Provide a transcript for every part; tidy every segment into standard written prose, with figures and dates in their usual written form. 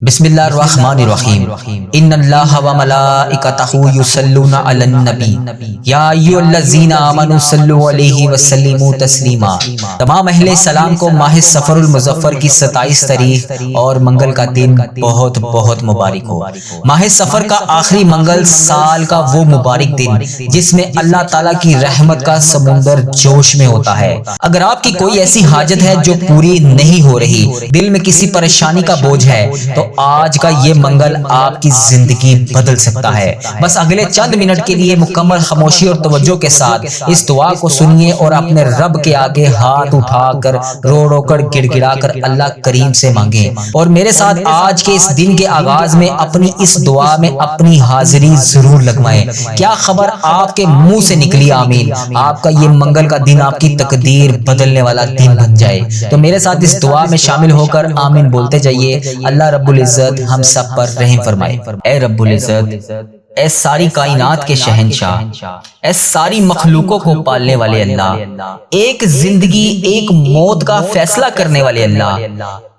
بسم اللہ الرحمن الرحیم ان اللہ و ملائکتہ یصلون علی النبی یا ایھا الذین آمنوا صلوا علیہ وسلموا تسلیما۔ تمام اہل سلام کو ماہ صفر المظفر کی 27 تاریخ اور منگل کا دن بہت بہت مبارک ہو۔ ماہ صفر کا آخری منگل سال کا وہ مبارک دن جس میں اللہ تعالیٰ کی رحمت کا سمندر جوش میں ہوتا ہے۔ اگر آپ کی کوئی ایسی حاجت ہے جو پوری نہیں ہو رہی، دل میں کسی پریشانی کا بوجھ ہے، تو آج کا یہ منگل آپ کی زندگی بدل سکتا ہے۔ بس اگلے چند منٹ کے لیے مکمل خاموشی اور توجہ کے ساتھ اس دعا کو سنیے اور اپنے رب کے آگے ہاتھ اٹھا کر رو کر گڑ گڑا کر اللہ کریم سے مانگیں، اور میرے ساتھ آج کے اس دن کے آغاز میں اپنی اس دعا میں اپنی حاضری ضرور لگوائیں۔ کیا خبر آپ کے منہ سے نکلی آمین، آپ کا یہ منگل کا دن آپ کی تقدیر بدلنے والا دن بن جائے۔ تو میرے ساتھ اس دعا میں شامل ہو کر آمین بولتے جائیے۔ اللہ رب العزت ہم سب پر رحم فرمائے۔ اے رب العزت، اے ساری کائنات کے شہنشاہ، اے ساری مخلوقوں کو پالنے والے اللہ، ایک زندگی ایک موت کا فیصلہ کرنے والے اللہ،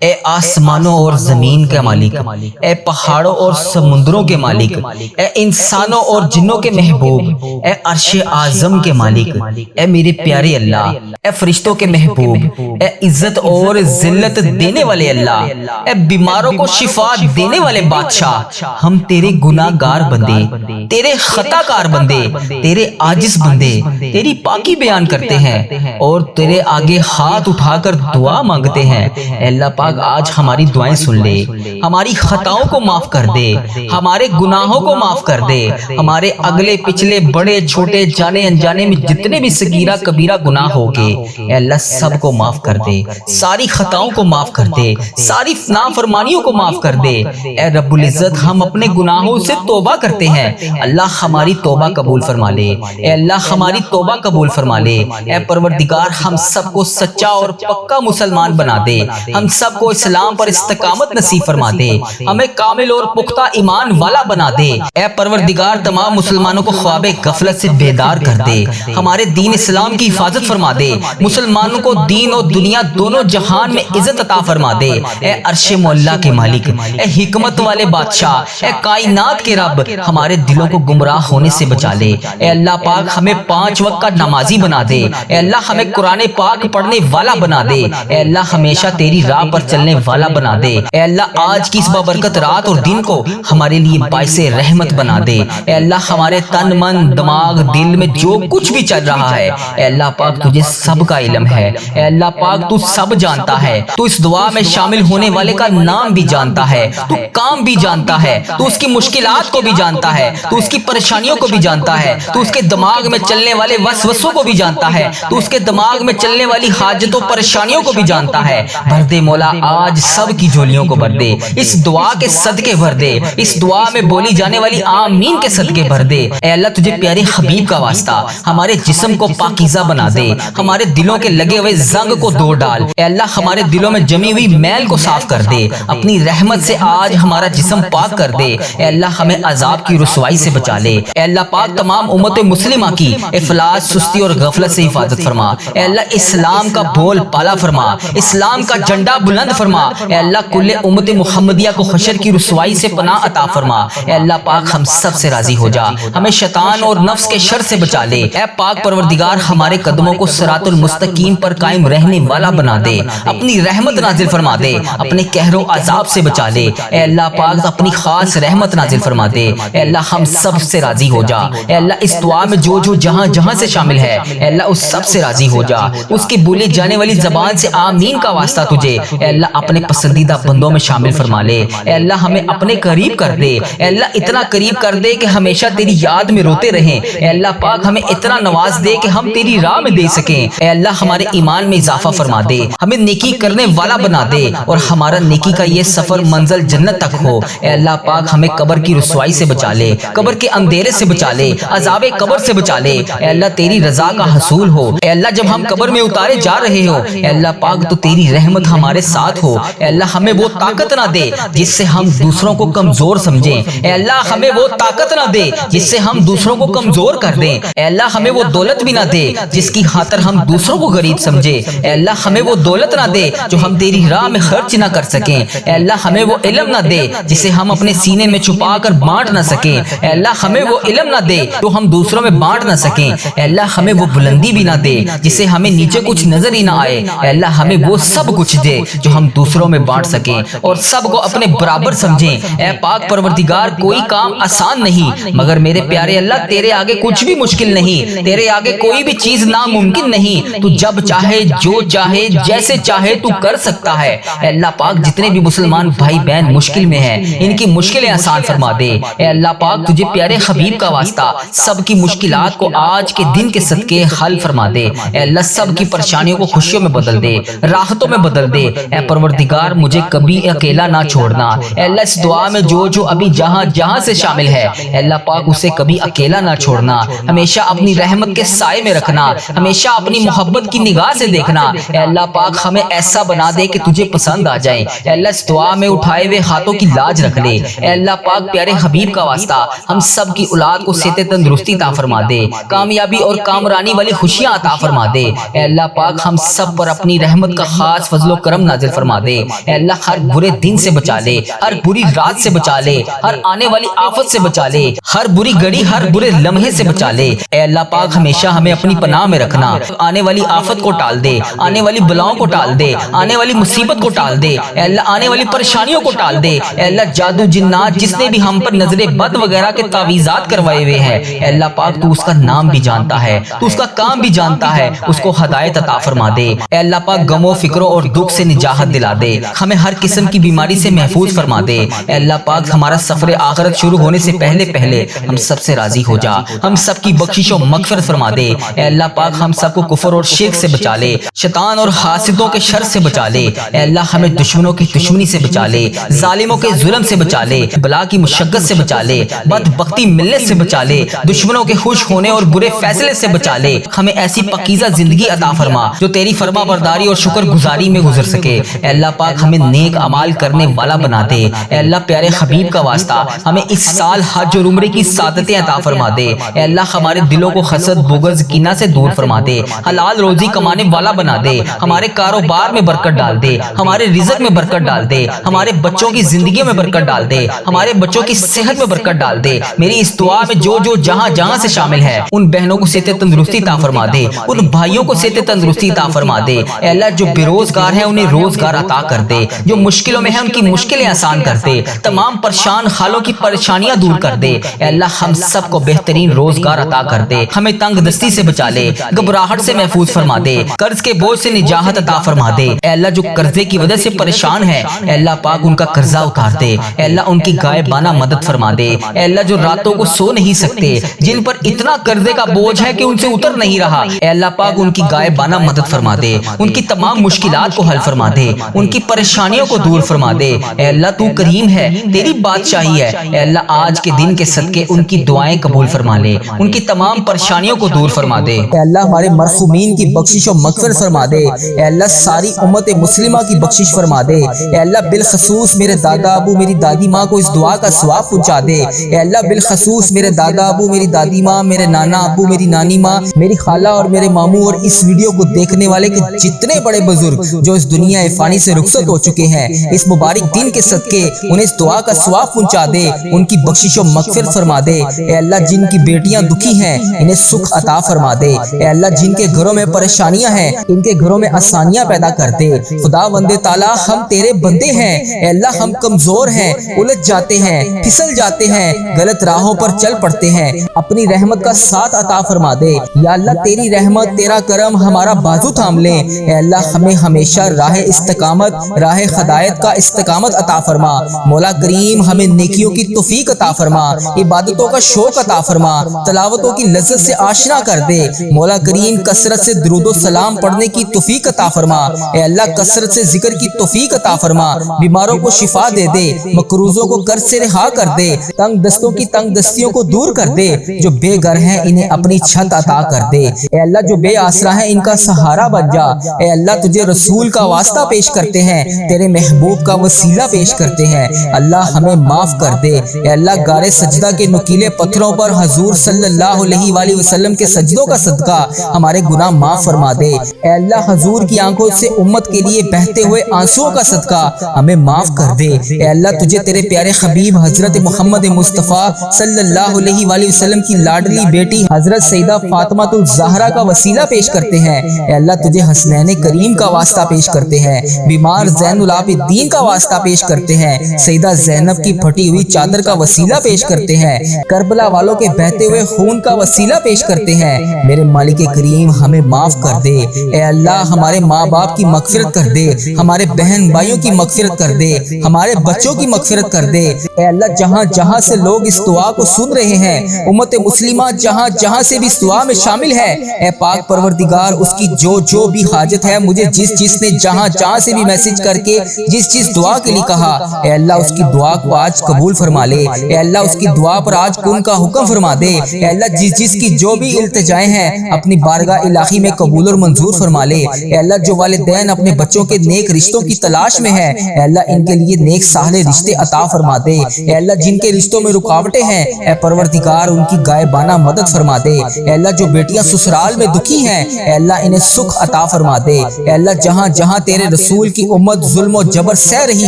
اے آسمانوں اور زمین کے مالک، اے پہاڑوں اور سمندروں کے مالک، اے انسانوں اور جنوں کے محبوب، اے عرش اعظم کے مالک، اے میرے پیارے اللہ، اے فرشتوں کے محبوب، اے عزت اور ذلت دینے والے اللہ، اے بیماروں کو شفا دینے والے بادشاہ، ہم تیرے گناہ گار بندے، تیرے خطا کار بندے، تیرے عاجز بندے تیری پاکی بیان کرتے ہیں اور تیرے آگے ہاتھ اٹھا کر دعا مانگتے ہیں۔ اے اللہ پاک، آج ہماری دعائیں سن لے، ہماری خطاؤں کو معاف کر دے، ہمارے گناہوں کو معاف کر دے، ہمارے اگلے پچھلے بڑے چھوٹے جانے انجانے میں جتنے بھی صغیرہ کبیرہ گناہ ہو گے، اے اللہ سب کو معاف کر دے، ساری خطاؤں کو معاف کر دے، ساری نافرمانیوں کو معاف کر دے۔ اے رب العزت، ہم اپنے گناہوں سے توبہ کرتے ہیں، اللہ ہماری توبہ قبول فرما لے، اے اللہ ہماری توبہ قبول فرما لے۔ اے پروردگار، ہم سب کو سچا اور پکا مسلمان بنا دے، ہم سب کو اسلام پر استقامت نصیب فرما دے، ہمیں کامل اور پختہ ایمان والا بنا دے۔ اے پروردگار، تمام مسلمانوں کو خواب غفلت سے بیدار کر دے، ہمارے دین اسلام کی حفاظت فرما دے، مسلمانوں کو دین اور دنیا دونوں جہان میں عزت عطا فرما دے۔ اے عرش مولا کے مالک، اے حکمت والے بادشاہ، اے کائنات کے رب، ہمارے دلوں کو گمراہ ہونے سے بچا لے۔ اے اللہ پاک، ہمیں 5 وقت کا نمازی بنا دے، اے اللہ ہمیں قرآن پاک پڑھنے والا بنا دے، اے اللہ ہمیشہ تیری راہ پر چلنے والا بنا دے۔ اے اللہ آج کی اس بابرکت رات اور دن کو ہمارے لیے باعث رحمت بنا دے۔ اے اللہ ہمارے تن من دماغ دل میں جو کچھ بھی چل رہا ہے، اے اللہ پاک تجھے سب کا علم ہے، اے اللہ پاک تو سب جانتا ہے، تو اس دعا میں شامل ہونے والے کا نام بھی جانتا ہے، تو کام بھی جانتا ہے، تو اس کی مشکلات کو بھی جانتا ہے، تو اس کی پریشانیوں کو بھی جانتا ہے، تو اس کے دماغ میں چلنے والے وسوسوں کو بھی جانتا ہے، تو اس کے دماغ میں چلنے والی حاجتوں پریشانیوں کو بھی جانتا ہے۔ بھر دے مولا، آج سب کی جھولیوں کو بھر دے، اس دعا کے صدقے بھر دے، اس دعا میں بولی جانے والی آمین کے صدقے بھر دے۔ اے اللہ تجھے پیارے حبیب کا واسطہ ہمارے جسم کو پاکیزہ بنا دے، ہمارے دلوں کے لگے ہوئے زنگ کو دور ڈال، اے اللہ ہمارے دلوں میں جمی ہوئی میل کو صاف کر دے، اپنی رحمت سے آج ہمارا جسم پاک کر دے۔ اے اللہ ہمیں عذاب کی رسوائی سے بچا لے، اے اللہ پاک تمام امت مسلمہ کی افلاس سستی اور غفلت سے حفاظت فرما، اے اللہ اسلام کا بول پالا فرما، اسلام کا جھنڈا بلند فرما، اے اللہ کل امت محمدیہ کو حشر کی رسوائی سے پناہ عطا فرما۔ اے اللہ پاک ہم سب سے راضی ہو جا، ہمیں شیطان اور نفس کے شر سے بچا لے۔ اے پاک پروردگار، ہمارے قدموں کو صراط المستقیم پر قائم رہنے والا بنا دے، اپنی رحمت نازل فرما دے، اپنے قہر و عذاب سے بچا لے۔ اے اللہ پاک اپنی خاص رحمت نازل فرما دے، اے اللہ ہم سب سے راضی ہو جا۔ اے اللہ اس دعا میں جو جہاں جہاں سے شامل ہے، اے اللہ اس سب سے راضی ہو جا، اس کی بولی جانے والی زبان سے آمین کا واسطہ تجھے اے اللہ اپنے پسندیدہ بندوں میں شامل فرما لے۔ اے اللہ ہمیں اپنے قریب کر دے، اے اللہ اتنا قریب کر دے کہ ہمیشہ تیری یاد میں روتے رہیں۔ اے اللہ پاک ہمیں اتنا نواز دے کہ ہم تیری راہ میں دے سکیں۔ اے اللہ ہمارے ایمان میں اضافہ فرما دے، ہمیں نیکی کرنے والا بنا دے، اور ہمارا نیکی کا یہ سفر منزل جنت تک ہو۔ اے اللہ پاک ہمیں قبر کی رسوائی سے بچا لے، قبر کے اندھیرے سے بچا لے، عذاب قبر سے بچا لے۔ اے اللہ تیری رضا کا حصول ہو، اے اللہ جب ہم قبر میں اتارے جا رہے ہو، اے اللہ پاک تو تیری رحمت ہمارے ساتھ ہو۔ اے اللہ ہمیں وہ طاقت نہ دے جس سے ہم دوسروں کو کمزور سمجھیں۔ اے اللہ ہمیں وہ طاقت نہ دے جس سے ہم دوسروں کو کمزور کر دیں۔ اے اللہ ہمیں وہ دولت بھی نہ دے جس کی خاطر ہم دوسروں کو غریب سمجھے۔ اے اللہ ہمیں وہ دولت نہ دے جو ہم تیری راہ میں خرچ نہ کر سکیں۔ اے اللہ ہمیں وہ علم نہ دے جسے ہم اپنے سینے میں چھپا کر بانٹ نہ سکیں۔ اے اللہ ہمیں وہ علم نہ دے جو ہم دوسروں میں بانٹ نہ سکیں۔ اے اللہ ہمیں وہ بلندی بھی نہ دے جسے ہمیں نیچے کچھ نظر ہی نہ آئے۔ اے اللہ ہمیں وہ سب کچھ دے جو ہم دوسروں میں بانٹ سکیں اور سب کو اپنے برابر سمجھیں۔ اے پاک پروردگار کوئی کام آسان نہیں مگر میرے پیارے اللہ تیرے آگے کچھ بھی مشکل نہیں، تیرے آگے کوئی بھی چیز ناممکن نہیں۔ تو جب چاہے جو چاہے جیسے چاہے تو کر سکتا ہے۔ اے اللہ پاک جتنے بھی مسلمان بھائی بہن مشکل میں ہیں ان کی مشکلیں آسان فرما دے۔ اے اللہ پاک تجھے پیارے حبیب کا واسطہ سب کی مشکلات کو آج کے دن کے صدقے حل فرما دے۔ اے اللہ سب کی پریشانیوں کو خوشیوں میں بدل دے، راحتوں میں بدل دے۔ اے پروردگار مجھے کبھی اکیلا نہ چھوڑنا۔ اے اللہ اس دعا میں جو ابھی جہاں جہاں سے شامل ہے اے اللہ پاک اسے کبھی اکیلا نہ چھوڑنا، ہمیشہ اپنی رحمت کے سائے میں رکھنا، ہمیشہ اپنی محبت کی نگاہ سے دیکھنا۔ اے اللہ پاک ہمیں ایسا بنا دے کہ تجھے پسند آ جائے۔ اے اللہ اس دعا میں اٹھائے ہوئے ہاتھوں کی لاج رکھ لے۔ اے اللہ پاک پیارے حبیب کا واسطہ ہم سب کی اولاد کو صحت تندرستی عطا فرما دے، کامیابی اور کامرانی والی خوشیاں عطا فرما دے۔ اے اللہ پاک ہم سب پر اپنی رحمت کا خاص فضل و کرم نازل فرما دے۔ اے اللہ ہر برے دن سے بچا لے، ہر بری رات سے بچا لے، ہر آنے والی آفت سے بچا لے، ہر بری گھڑی ہر برے لمحے سے بچا لے۔ اے اللہ پاک ہمیشہ ہمیں اپنی پناہ میں رکھنا، آنے والی آفت کو ٹال دے، آنے والی بلاؤں کو ٹال دے، آنے والی مصیبت کو ٹال دے۔ اے اللہ آنے والی پریشانیوں کو ٹال دے۔ اے اللہ جادو جنات جس نے بھی ہم پر نظر بد وغیرہ کے تعویذات کروائے ہوئے ہیں اے اللہ پاک تو اس کا نام بھی جانتا ہے، تو اس کا کام بھی جانتا ہے، اس کو ہدایت عطا فرما دے۔ اے اللہ پاک غم و فکروں اور دکھ سے نجات دلا دے، ہمیں ہر قسم کی بیماری سے محفوظ فرما دے۔ اے اللہ پاک ہمارا سفر آخرت شروع ہونے سے پہلے ہم سب سے راضی ہو جا، ہم سب کی بخشش و مغفرت فرما دے۔ اے اللہ پاک ہم سب کو کفر اور شرک سے بچا لے، شیطان اور حاسدوں کے شر سے بچا لے۔ اے اللہ ہمیں دشمنوں کی دشمنی سے بچا لے، ظالموں کے ظلم سے بچا لے، بلا کی مشقت سے بچا لے، بدبختی ملت سے بچا لے، دشمنوں کے خوش ہونے اور برے فیصلے سے بچا لے۔ ہمیں ایسی پاکیزہ زندگی عطا فرما جو تیری فرما برداری اور شکر گزاری میں گزر سکے۔ اے اللہ پاک ہمیں نیک اعمال کرنے والا بنا دے۔ اے اللہ پیارے حبیب کا واسطہ ہمیں اس سال حج اور عمرے کی سعادتیں عطا فرما دے۔ اے اللہ ہمارے دلوں کو حسد بغض کینہ سے دور فرما دے، حلال روزی کمانے والا بنا دے، ہمارے کاروبار میں برکت ڈال دے، ہمارے رزق میں برکت ڈال دے، ہمارے بچوں کی زندگیوں میں برکت ڈال دے، ہمارے بچوں کی صحت میں برکت ڈال دے۔ میری اس دعا میں جو جہاں جہاں سے شامل ہے ان بہنوں کو صحت تندرستی عطا فرما دے، ان بھائیوں کو صحت تندرستی عطا فرما دے۔ اے اللہ جو بے روزگار ہیں انہیں روزگار عطا کر دے، جو مشکلوں میں ہیں ان کی مشکلیں آسان کر دے، تمام پریشان حالوں کی پریشانیاں دور کر دے۔ اے اللہ ہم سب کو بہترین روزگار عطا کر دے، ہمیں تنگ دستی سے بچا لے، گھبراہٹ سے محفوظ فرما دے، قرض کے بوجھ سے نجات عطا فرما دے۔ اے اللہ جو قرضے کی وجہ سے پریشان ہے اے اللہ پاک ان کا قرضہ اتار دے، اے اللہ ان کی غائبانہ مدد فرما دے۔ اے اللہ جو راتوں کو سو نہیں سکتے، جن پر اتنا قرضے کا بوجھ ہے کہ ان سے اتر نہیں رہا اے اللہ پاک ان کی غائبانہ مدد فرما دے، ان کی تمام مشکلات کو حل فرما دے، ان کی پریشانیوں کو دور فرما دے۔ اے اللہ تو کریم ہے، تیری بادشاہی ہے۔ اے اللہ آج کے دن کے صدقے ان کی دعائیں قبول فرما لے، ان کی تمام پریشانیوں کو دور فرما دے۔ اے اللہ ہمارے مرحومین کی بخشش و مغفرت فرما دے۔ اے اللہ ساری امت مسلمہ کی بخشش فرما دے۔ اے اللہ بالخصوص میرے دادا ابو میری دادی ماں کو اس دعا کا ثواب پہنچا دے۔ اے اللہ بالخصوص میرے دادا ابو میری دادی ماں، میرے نانا ابو میری نانی ماں، میری خالہ اور میرے ماموں اور اس ویڈیو کو دیکھنے والے کے جتنے بڑے بزرگ جو اس دنیا فانی سے رخصت ہو چکے ہیں، اس مبارک دن کے صدقے انہیں اس دعا کا ثواب پہنچا دے، ان کی بخشش و مغفرت فرما دے۔ اے اللہ جن کی بیٹیاں دکھی ہیں انہیں سکھ عطا فرما دے۔ اے اللہ جن کے گھروں میں پریشانیاں ہیں ان کے گھروں میں آسانیاں پیدا کر دے۔ خدا بندے تعالیٰ ہم تیرے بندے ہیں، اے اللہ ہم کمزور ہیں، الجھ جاتے ہیں، پھسل جاتے ہیں، غلط راہوں پر چل پڑتے ہیں، اپنی رحمت کا ساتھ عطا فرما دے۔ یا اللہ تیری رحمت تیرا کرم ہمارا بازو تھام لے۔ اے اللہ ہمیں ہمیشہ راہ استقامت، راہ ہدایت کا استقامت عطا فرما۔ مولا کریم ہمیں نیکیوں کی توفیق عطا فرما، عبادتوں کا شوق عطا فرما، تلاوتوں کی لذت سے آشنا کر دے۔ مولا کریم کثرت سے درود و سلام پڑھنے کی توفیق عطا فرما۔ اے اللہ کثرت سے ذکر کی توفیق عطا فرما، بیماروں کو شفا دے دے، مقروضوں کو قرض سے رہا کر دے، تنگ دستوں کی تنگ دستیوں کو دور کر دے، جو بے گھر ہیں انہیں اپنی چھت عطا کر دے۔ اے اللہ جو بے آسرا ہیں ان کا سہارا بن جا۔ اے اللہ تجھے رسول کا واسطہ پیش کرتے ہیں، تیرے محبوب کا وسیلہ پیش کرتے ہیں۔ اللہ ہمیں معاف کر دے۔ اے اللہ غار سجدہ کے نکیلے پتھروں پر حضور صلی اللہ علیہ وآلہ وسلم کے سجدوں کا صدقہ ہمارے گناہ معاف فرما دے۔ اے اللہ حضور کی آنکھوں سے امت کے لیے بہتے ہوئے آنسوؤں کا صدقہ ہمیں معاف کر دے۔ اے اللہ تجھے تیرے پیارے حبیب حضرت محمد مصطفیٰ صلی اللہ علیہ وآلہ وسلم کی لاڈلی بیٹی حضرت سیدہ فاطمہ الزہرا کا وسیلہ پیش کرتے ہیں۔ اے اللہ تجھے حسنین کریم کا واسطہ پیش کرتے ہیں، بیمار زین العابدین کا واسطہ پیش کرتے ہیں، سیدہ زینب کی پھٹی ہوئی چادر کا وسیلہ پیش کرتے ہیں، کربلا والوں کے بہتے ہوئے خون کا وسیلہ پیش کرتے ہیں۔ میرے مالک کریم ہمیں معاف کر دے۔ اے اللہ ہمارے ماں باپ کی مغفرت کر دے، ہمارے بہن بھائیوں کی مغفرت کر دے، ہمارے بچوں کی مغفرت کر دے۔ اے اللہ جہاں جہاں سے لوگ اس دعا کو سن رہے ہیں، امت مسلمہ جہاں جہاں سے بھی اس دعا میں شامل ہے، اے پاک پروردگار اس کی جو بھی حاجت ہے، مجھے جس نے جہاں سے بھی میسج کر کے جس دعا کے لیے کہا، اے اللہ اس کی دعا کو آج قبول فرما لے۔ اے اللہ اس کی دعا پر آج کن کا حکم فرما دے۔ اے اللہ جس کی جو بھی التجائیں ہیں اپنی بارگاہ الہی میں قبول اور منظور فرما لے۔ اے اللہ جو والدین اپنے بچوں کے نیک رشتوں کی تلاش میں ہیں، اے اللہ ان کے لیے نیک صالح رشتے عطا فرما دے۔ اے اللہ جن کے رشتوں میں رکاوٹیں ہیں، اے پروردگار ان کی غائبانہ مدد فرما دے۔ اے اللہ جو بیٹیاں سسرال میں دکھی ہیں، اے اللہ انہیں سکھ عطا فرما دے۔ اے اللہ جہاں جہاں تیرے رسول کی امت ظلم و جبر سہ رہی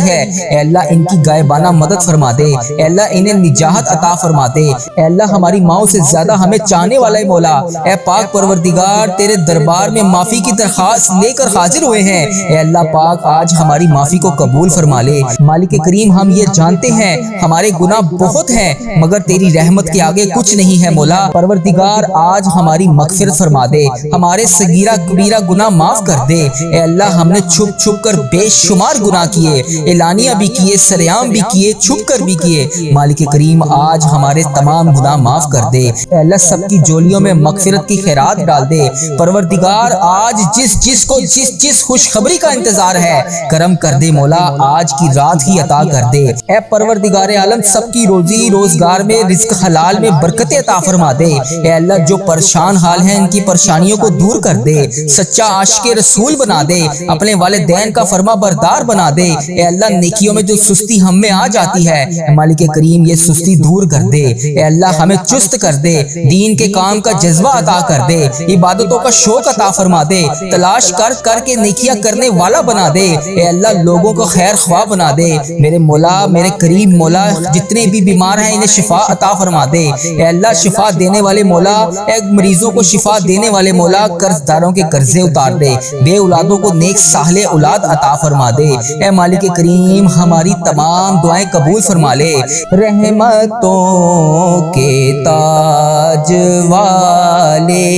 ہے، اے اللہ ان کی غائبانہ مدد فرما دے۔ اے اللہ انہیں نجات عطا فرما دے۔ اے اللہ ہماری ماؤں سے زیادہ ہمیں چاہنے والا مولا، اے پاک پروردگار تیرے دربار میں معافی کی درخواست لے کر حاضر ہوئے ہیں۔ اے اللہ پاک آج ہماری معافی کو قبول فرما لے۔ مالک کریم ہم یہ جانتے ہیں ہمارے گناہ بہت ہیں، مگر تیری رحمت کے آگے کچھ نہیں ہے مولا۔ پروردگار آج ہماری مغفرت فرما دے، ہمارے صغیرہ کبیرہ گناہ معاف کر دے۔ اے اللہ ہم نے چھپ چھپ کر بے شمار گناہ کیے، اعلانیہ بھی کیے، سریعام بھی کیے، چھپ کر بھی کیے۔ مالک کریم آج ہمارے تمام گناہ معاف کر دے۔ اے اللہ سب کی جولیوں میں مغفرت کی خیرات ڈال دے۔ پروردگار آج جس کو جس خوشخبری کا انتظار ہے کرم کر دے مولا، آج کی رات ہی عطا کر دے۔ اے پروردگار عالم سب کی روزی روزگار میں رزق حلال میں برکت عطا فرما دے۔ اے اللہ جو پریشان حال ہیں ان کی پریشانیوں کو دور کر دے، سچا عاشق رسول بنا دے، اپنے والدین کا فرما بردار بنا دے۔ اے اللہ نیکیوں میں جو سستی ہم میں آ جاتی ہے، مالک کریم یہ سستی دور کر دے۔ اے اللہ ہمیں چست کر دے، دین کے کام کا جذبہ عطا کر دے، عبادتوں کا شوق عطا فرما دے، تلاش کر کے نیکیاں کرنے والا بنا دے۔ اے اللہ لوگوں کو خیر خواہ بنا دے۔ میرے مولا میرے کریم مولا جتنے بھی بیمار ہیں انہیں شفا عطا فرما دے۔ اے اللہ شفا دینے والے مولا، اے مریضوں کو شفا دینے والے مولا، قرض داروں کے قرضے اتار دے، بے اولادوں کو نیک صالح اولاد عطا فرما دے۔ اے مالک کریم ہماری تمام دعائیں قبول فرما لے۔ رحمتوں کے تاج والے،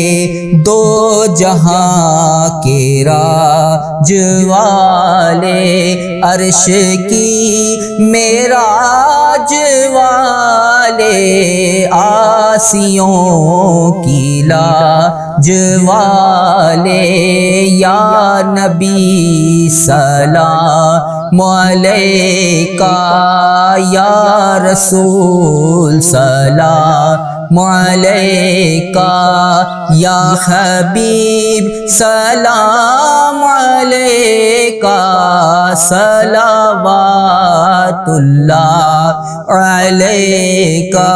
دو جہاں کے راج والے، عرش کی معراج والے، آسیوں کی لاج والے، یا نبی سلام علیکہ، یا رسول سلام علیکہ، یا حبیب سلام علیکہ، صلوات اللہ علیکہ۔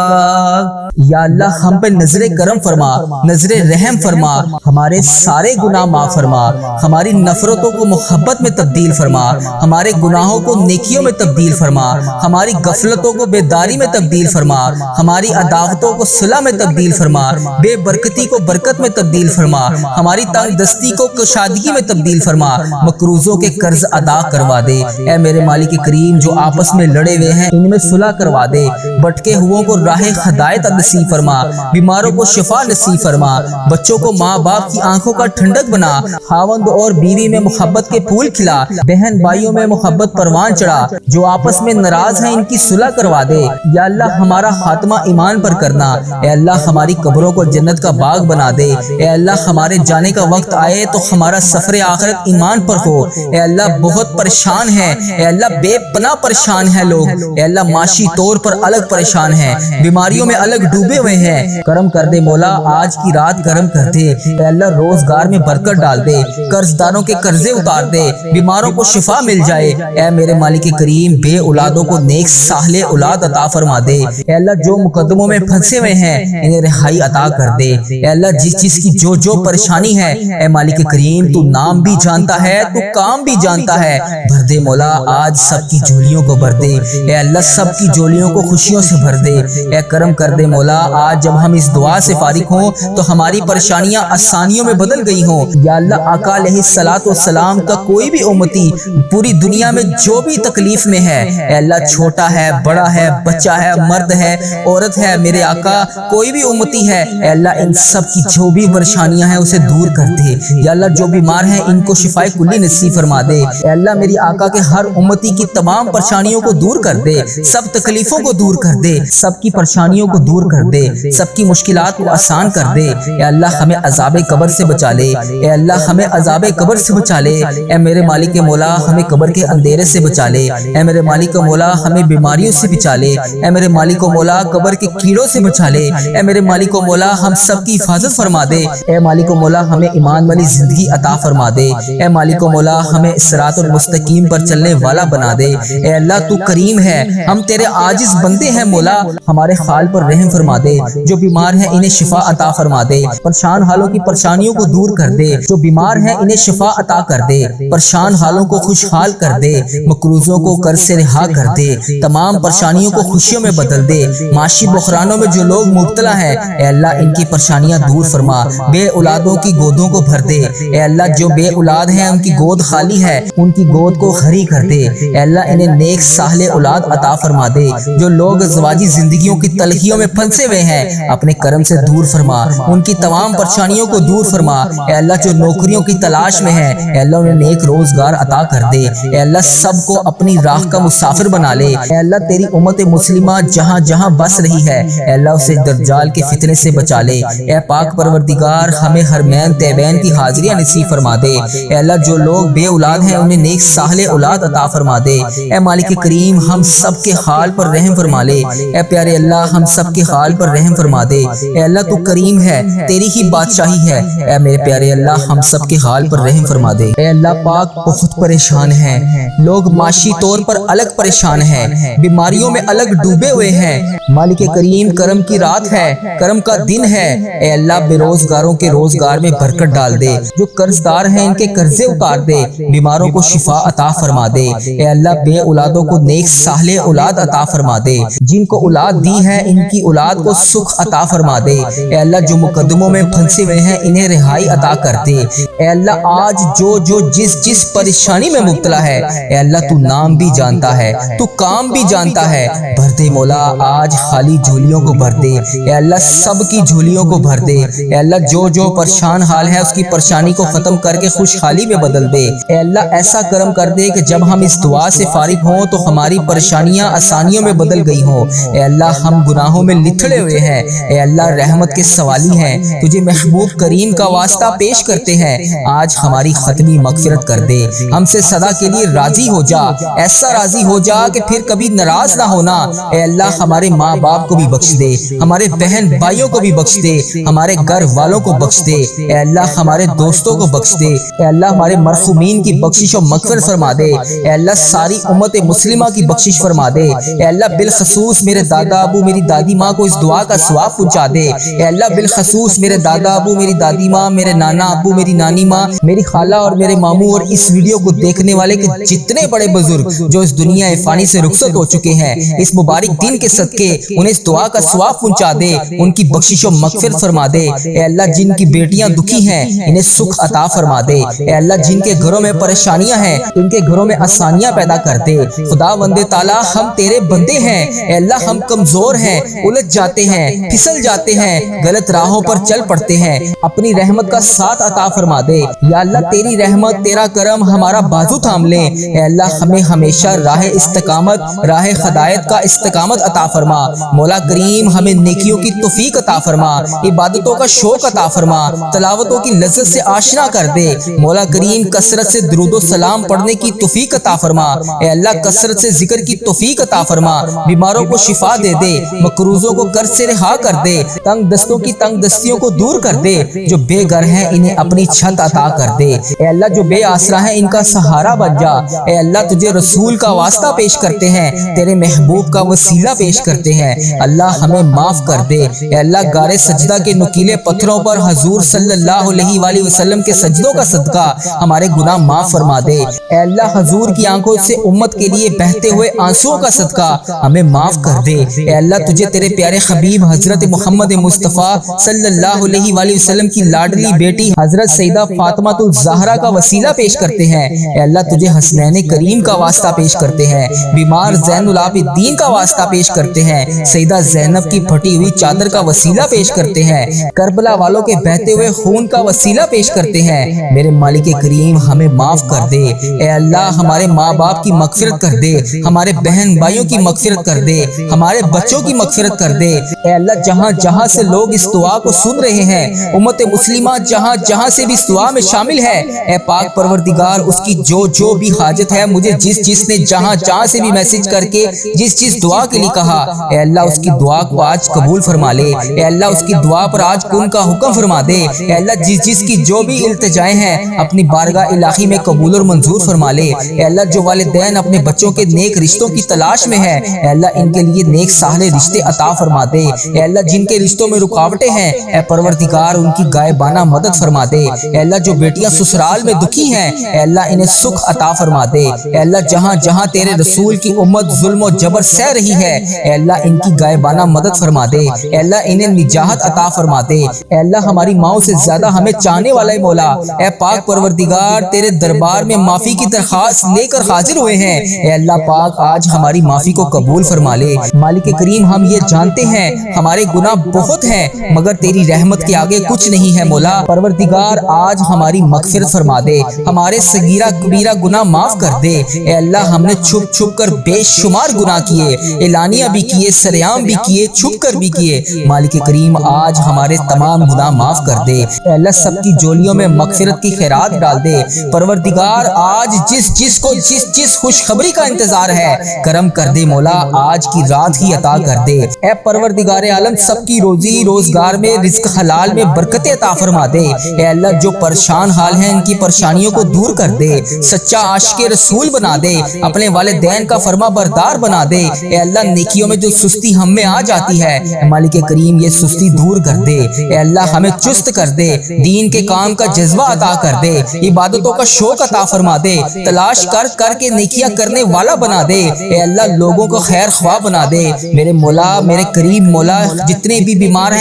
یا اللہ ہم پہ نظر کرم فرما، نظر رحم فرما، ہمارے سارے گناہ معاف فرما، ہماری نفرتوں کو محبت میں تبدیل فرما، ہمارے گناہوں کو نیکیوں میں تبدیل فرما، ہماری غفلتوں کو بیداری میں تبدیل فرما، ہماری عداوتوں کو صلح میں تبدیل فرما، بے برکتی کو برکت میں تبدیل فرما، ہماری تنگ دستی کو کشادگی میں تبدیل فرما، مقروضوں کے قرض ادا کروا دے۔ اے میرے مالک کریم جو آپس میں لڑے ہوئے ہیں ان میں صلح کروا دے، بھٹکے ہوئوں کو راہ ہدایت نصیب فرما، بیماروں کو شفا نصیب فرما، بچوں کو ماں باپ کی آنکھوں کا ٹھنڈک بنا، خاوند اور بیوی میں محبت کے پھول کھلا، بہن بھائیوں میں محبت پروان چڑھا، جو آپس میں ناراض ہیں ان کی صلح کروا دے۔ یا اللہ ہمارا خاتمہ ایمان پر کرنا، اے اللہ ہماری قبروں کو جنت کا باغ بنا دے، اے اللہ ہمارے جانے کا وقت آئے تو ہمارا سفر آخرت ایمان پر ہو، اے اللہ بہت پریشان ہے، اے اللہ بے پناہ پریشان ہے لوگ، اے اللہ معاشی طور پر الگ پریشان ہیں، بیماریوں میں الگ ڈوبے ہوئے ہیں، کرم کر دے مولا، آج کی رات کرم کر دے، اے اللہ روزگار میں برکت ڈال دے، قرض داروں کے قرضے اتار دے، بیماروں کو شفا مل جائے، اے میرے مالک کریم بے اولادوں کو نیک صالح اولاد عطا فرما دے، اے اللہ جو مقدموں میں پھنسے ہوئے ہیں انہیں رہائی عطا کر دے، اے اللہ جس چیز کی جو پریشانی ہے اے مالک کریم تو نام بھی جانتا ہے، تو کام بھی جانتا ہے، بھر دے مولا، آج سب کی جھولیوں کو بھر دے، اے اللہ سب کی جھولیوں کو خوشیوں سے بھر دے، اے کرم کر دے مولا، آج جب ہم اس دعا سے فارغ ہوں تو ہماری پریشانیاں آسانیوں میں بدل گئی ہوں، یا اللہ آقا علیہ الصلوۃ والسلام کا کوئی بھی امتی پوری دنیا میں جو بھی تکلیف میں ہے، اے اللہ چھوٹا ہے بڑا ہے بچہ ہے مرد ہے عورت ہے، میرے آقا کوئی بھی امتی ہے، اے اللہ ان سب کی جو بھی پریشانیاں ہیں اسے دور کر دے، یا اللہ جو بیمار ہیں ان کو شفائے کلی نصیب فرما دے، اے اللہ میری آقا کے ہر امتی کی تمام پریشانیوں کو دور کر دے، سب تکلیفوں کو دور کر دے، سب کی پریشانیوں کو دور کر دے، سب کی مشکلات کو آسان کر دے، اے اللہ ہمیں عذاب قبر سے بچا لے، اے اللہ ہمیں عذاب قبر سے بچا لے، اے میرے مالک مولا ہمیں قبر کے اندھیرے سے بچا لے، اے میرے مالک مولا ہمیں بیماریوں سے بچا لے، اے میرے مالک مولا قبر کے کیڑوں سے بچا لے، اے میرے مالک مولا ہم سب کی حفاظت فرما دے، اے مالک مولا ہمیں ایمان والی زندگی عطا فرما دے، اے مالک مولا ہمیں صراط المستقیم پر چلنے والا بنا دے، اے اللہ تو کریم ہے، ہم تیرے عاجز بندے ہیں مولا، ہمارے حال پر رحم فرما دے، جو بیمار ہیں انہیں شفا عطا فرما دے، پریشان حالوں کی پریشانیوں کو دور کر دے، جو بیمار ہیں انہیں شفا عطا کر دے، پریشان حالوں کو خوشحال کر دے، مقروضوں کو قرض سے رہا کر دے، تمام پریشانیوں کو خوشیوں میں بدل دے، معاشی بحرانوں میں جو لوگ مبتلا ہیں اے اللہ ان کی پریشانیاں دور فرما، بے اولادوں کی گودوں کو بھر دے، اے اللہ جو بے اولاد ہیں ان کی گود خالی ہے ان کی گود کو خری کر دے، اے اللہ انہیں نیک صالح اولاد عطا فرما دے، جو لوگ ازواجی زندگیوں کی تلخیوں میں پھنسے ہوئے ہیں اپنے کرم سے دور فرما، ان کی تمام پریشانیوں کو دور فرما، اے اللہ جو نوکریوں کی تلاش میں ہے اے اللہ انہیں نیک روزگار عطا کر دے، اے اللہ سب کو اپنی راہ کا مسافر بنا لے، اے اللہ تیری امت مسلمہ جہاں جہاں بس رہی ہے اے اللہ اسے دجال کے فتنے سے بچا لے، اے پاک پروردگار ہمیں حرمین طیبین کی حاضریاں نصیب فرما دے، اے اللہ جو لوگ بے اولاد ہیں انہیں نیک صالح اولاد عطا فرما دے، اے مالک کریم ہم سب کے حال پر رحم فرما لے، اے پیارے اللہ ہم سب کے حال پر رحم فرما دے، اے اللہ تو کریم ہے تیری ہی بادشاہی ہے، اے میرے پیارے اللہ ہم سب کے حال پر رحم فرما دے، اے اللہ پاک بہت پریشان ہیں لوگ، معاشی طور پر الگ پریشان ہیں، بیماریوں میں الگ ڈوبے ہوئے ہیں، مالک کریم کرم کی رات ہے، کرم کا دن ہے، اے اللہ بے روزگاروں کے روزگار میں برکت ڈال دے، جو قرض دار ہیں ان کے قرضے اتار دے، بیماروں کو شفا عطا فرما دے، اے اللہ بے اولادوں کو نیک صالح اولاد عطا فرما دے، جن کو اولاد دی ہے ان کی اولاد کو سکھ عطا فرما دے، اے اللہ جو مقدموں میں پھنسے ہوئے ہیں انہیں رہائی عطا کر دے، اے اللہ آج جو جس پریشانی میں مبتلا ہے اے اللہ تو نام بھی جانتا ہے، تو کام بھی جانتا ہے، بھر دے مولا آج خالی جھولیوں کو بھر دے، اے اللہ سب کی جھولیوں کو بھر دے، اے اللہ جو پریشان حال ہے اس کی پریشانی کو ختم کر کے خوشحالی میں بدل دے، اے اللہ ایسا کرم کر دے کہ جب ہم اس دعا سے فارغ ہوں تو ہماری پریشانیاں آسانیوں میں بدل گئی ہوں، اے اللہ ہم گناہوں میں لتھڑے ہوئے ہیں، اے اللہ رحمت کے سوالی ہیں، تجھے محبوب کریم کا واسطہ پیش کرتے ہیں، آج ہماری ختمی مغفرت کر دے، ہم سے سدا کے لیے راضی ہو جا، ایسا راضی ہو جا کہ پھر کبھی ناراض نہ ہونا، اے اللہ ہمارے ماں باپ کو بھی بخش دے، ہمارے بہن بھائیوں کو بھی بخش دے، ہمارے گھر والوں کو بخش دے، اے اللہ ہمارے دوستوں کو بخش دے، اے اللہ ہمارے مرحومین کی بخشش و مغفرت فرما دے، اے اللہ ساری امت مسلمہ کی بخشش فرما دے، اے اللہ بالخصوص میرے دادا ابو میری دادی ماں کو اس دعا کا ثواب پہنچا دے، اے اللہ بالخصوص میرے دادا ابو میری دادی ماں، میرے نانا ابو میری نانی ماں، میری خالہ اور میرے ماموں اور اس ویڈیو کو دیکھنے والے کے جتنے بڑے بزرگ جو اس دنیا فانی سے رخصت ہو چکے ہیں اس مبارک دن کے صدقے انہیں اس دعا کا ثواب پہنچا دے، ان کی بخشش و مغفرت فرما دے، اے اللہ جن کی بیٹیاں دکھی ہیں انہیں سکھ عطا فرما دے، اے اللہ جن کے گھروں میں پریشانیاں ہیں ان کے گھروں میں آسانیاں پیدا کر دے، خدا بندے تعالیٰ ہم تیرے بندے ہیں، اے اللہ ہم کمزور ہیں، الجھ جاتے ہیں، پھسل جاتے ہیں، غلط راہوں پر چل پڑتے ہیں، اپنی رحمت کا ساتھ عطا فرما دے، یا اللہ تیری رحمت تیرا کرم ہمارا بازو تھام لے، اے اللہ ہمیں ہمیشہ راہ استقامت راہ ہدایت کا استقامت عطا فرما، مولا کریم ہمیں نیکیوں کی توفیق عطا فرما، عبادتوں کا شوق عطا فرما، تلاوتوں کی لذت سے آشنا کر دے۔ مولا کریم کثرت سے درود و سلام پڑھنے کی توفیق عطا فرما، اے اللہ کثرت سے ذکر کی توفیق عطا فرما، بیماروں کو شفا دے دے، مقروضوں کو قرض سے رہا کر دے، تنگ دستوں کی تنگ دستیوں کو دور کر دے، جو بے گھر ہیں انہیں اپنی چھت عطا کر دے، اے اللہ جو بے آسرا ہیں ان کا سہارا بن جا، اے اللہ تجھے رسول کا واسطہ پیش کرتے ہیں، تیرے محبوب کا وسیلہ پیش کرتے ہیں، اللہ ہمیں معاف کر دے، اے اللہ غار سجدہ کے نکیلے پتھروں پر حضور صلی اللہ علیہ وآلہ وسلم کے سجدوں کا صدقہ ہمارے گناہ معاف فرما دے، اے اللہ حضور کی آنکھوں سے امت کے لیے بہتے ہوئے آنسوؤں کا صدقہ ہمیں معاف کر دے، اے اللہ تجھے تیرے پیارے حبیب حضرت محمد مصطفیٰ صلی اللہ علیہ وآلہ وسلم کی لاڈلی بیٹی حضرت سیدہ فاطمہ الزہرا کا وسیلہ پیش کرتے ہیں، اے اللہ تجھے حسنین کریم کا واسطہ پیش کرتے ہیں، بیمار زین العابدین کا واسطہ پیش کرتے ہیں، سیدہ زینب کی پھٹی ہوئی چادر کا وسیلہ پیش کرتے ہیں، کربلا والوں کے بہتے ہوئے خون کا وسیلہ پیش کرتے ہیں، میرے مالک کریم ہمیں معاف کر دے، اے اللہ ہمارے ماں باپ کی مغفرت کر دے، ہمارے بہن بھائیوں کی مغفرت کر دے، ہمارے بچوں کی مغفرت کر دے، اے اللہ جہاں جہاں سے لوگ اس دعا کو سن رہے ہیں، امت مسلمہ جہاں جہاں سے بھی اس دعا میں شامل ہے، اے پاک پروردگار اس کی جو بھی حاجت ہے، مجھے جس نے جہاں جہاں سے بھی میسج کر کے جس دعا کے لیے کہا، اے اللہ اس کی دعا کو آج قبول فرما لے، اے اللہ اس کی دعا پر آج کن کا حکم فرما دے، اے اللہ جس کی جو بھی التجائیں ہیں اپنی بارگاہ الہی میں قبول اور منظور فرما لے، اے اللہ جو والدین اپنے بچوں کے نیک رشتوں کی تلاش میں ہے، اے اللہ ان کے لیے نیک صالح رشتے عطا فرما دے، اے اللہ جن کے رشتوں میں رکاوٹیں ہیں اے پروردگار ان کی غائبانہ مدد فرما دے، اے اللہ جو بیٹیاں سسرال میں دکھی ہیں اے اللہ انہیں سکھ عطا فرما دے، اے اللہ جہاں جہاں تیرے رسول کی امت ظلم و جبر سہ رہی ہے اے اللہ ان کی غائبانہ مدد فرما دے، اے اللہ انہیں نجات عطا فرما دے، اے اللہ ہماری ماؤں سے زیادہ ہمیں چاہنے والا مولا اے پاک پروردگار تیرے دربار میں معافی کی درخواست لے کر حاضر ہوئے ہیں، اے اللہ پاک آج ہماری معافی کو قبول فرما لے، مالک کریم ہم یہ جانتے ہیں ہمارے گناہ بہت ہیں مگر تیری رحمت کے آگے کچھ نہیں ہے مولا، پروردگار آج ہماری مغفرت فرما دے، ہمارے صغیرہ کبیرہ گناہ معاف کر دے، اے اللہ ہم نے چھپ چھپ کر بے شمار گناہ کیے، اعلانیہ بھی کیے، سریعام بھی کیے، چھپ کر بھی کیے، مالک کریم آج ہمارے تمام گناہ معاف کر دے، اے اللہ سب کی جولیوں میں مغفرت کی خیرات ڈال دے، پروردگار آج جس کو جس خوشخبری کا انتظار ہے کرم کر دے مولا، آج کی رات ہی عطا کر دے، اے پروردگار عالم سب کی روزی روزگار میں رزق حلال میں برکت عطا فرما دے، اے اللہ جو پریشان حال ہیں ان کی پریشانیوں کو دور کر دے، سچا عاشق رسول بنا دے، اپنے والدین کا فرما بردار بنا دے، اے اللہ نیکیوں میں جو سستی ہم میں آ جاتی ہے مالک کریم یہ سستی دور کر دے، اے اللہ ہمیں چست کر دے، دین کے کام کا جذبہ عطا کر دے، عبادتوں کا شوق عطا فرما دے، تلاش کر کے نیکیاں کرنے والا بنا دے، اے اللہ لوگوں کو خیر خواہ بنا دے، میرے مولا میرے کریم مولا جتنے بھی بیمار ہیں